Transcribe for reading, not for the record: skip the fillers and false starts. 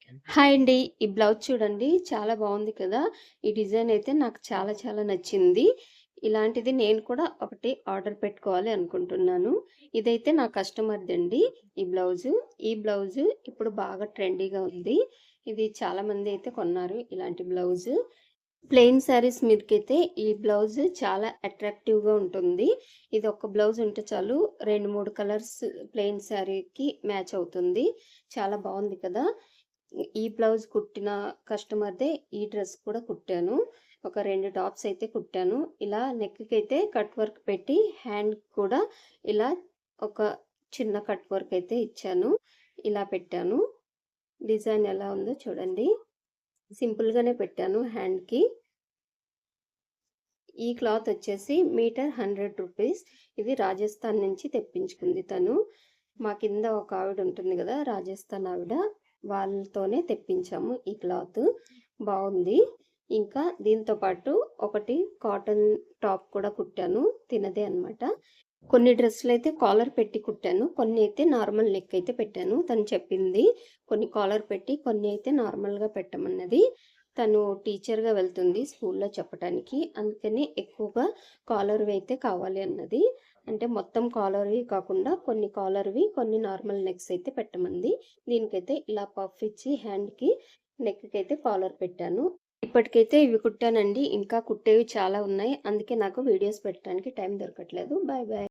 Hi అండి. ఈ blouse చూడండి చాలా బావుంది కదా! ఈ డిజైన్ అయితే నాకు చాలా చాలా నచ్చింది. ఇలాంటిది నేను కూడా ఒకటి ఆర్డర్ పెట్టుకోవాలి అనుకుంటున్నాను. ఇదైతే నా కస్టమర్‌దండి ఈ బ్లౌజు. ఈ బ్లౌజు ఇప్పుడు బాగా ట్రెండీగా ఉంది. ఇది చాలామంది అయితే కొన్నారు ఇలాంటి బ్లౌజు. ప్లెయిన్ శారీస్ మీదకైతే ఈ బ్లౌజ్ చాలా అట్రాక్టివ్‌గా ఉంటుంది. ఇది ఒక్క బ్లౌజ్ ఉంటే చాలు 2, 3 కలర్స్ ప్లెయిన్ శారీకి మ్యాచ్ అవుతుంది. చాలా బావుంది కదా! ఈ బ్లౌజ్ కుట్టిన కస్టమర్‌దే ఈ డ్రెస్ కూడా కుట్టాను. ఒక 2 టాప్స్ అయితే కుట్టాను. ఇలా నెక్‌కైతే కట్ వర్క్ పెట్టి హ్యాండ్ కూడా ఇలా ఒక చిన్న కట్ వర్క్ అయితే ఇచ్చాను. ఇలా పెట్టాను. డిజైన్ ఎలా ఉందో చూడండి. సింపుల్‌గానే పెట్టాను హ్యాండ్‌కి. ఈ క్లాత్ వచ్చేసి మీటర్ 100 రూపీస్. ఇది రాజస్థాన్ నుంచి తెప్పించుకుంది తను. మా కింద ఒక ఆవిడ ఉంటుంది కదా! రాజస్థాన్ ఆవిడ. వాళ్ళతోనే తెప్పించాము ఈ క్లాత్. బావుంది. ఇంకా దీంతో పాటు ఒకటి కాటన్ టాప్ కూడా కుట్టాను. తినదే అనమాట. కొన్ని డ్రెస్సులైతే కాలర్ పెట్టి కుట్టాను. కొన్ని అయితే నార్మల్ నెక్ అయితే పెట్టాను. తను చెప్పింది. కొన్ని కాలర్ పెట్టి, కొన్ని అయితే నార్మల్‌గా పెట్టమన్నది. తను టీచర్‌గా వెళ్తుంది స్కూల్‌లో చెప్పటానికి. అందుకని ఎక్కువగా కాలర్‌వి అయితే కావాలి అన్నది. అంటే మొత్తం కాలర్‌వి కాకుండా కొన్ని కాలర్‌వి, కొన్ని నార్మల్ నెక్స్ అయితే పెట్టమంది. దీనికైతే ఇలా పఫ్ ఇచ్చి హ్యాండ్‌కి, నెక్‌కైతే కాలర్ పెట్టాను. ఇప్పటికైతే ఇవి కుట్టానండి. ఇంకా కుట్టేవి చాలా ఉన్నాయి. అందుకే నాకు వీడియోస్ పెట్టడానికి టైం దొరకట్లేదు. Bye bye.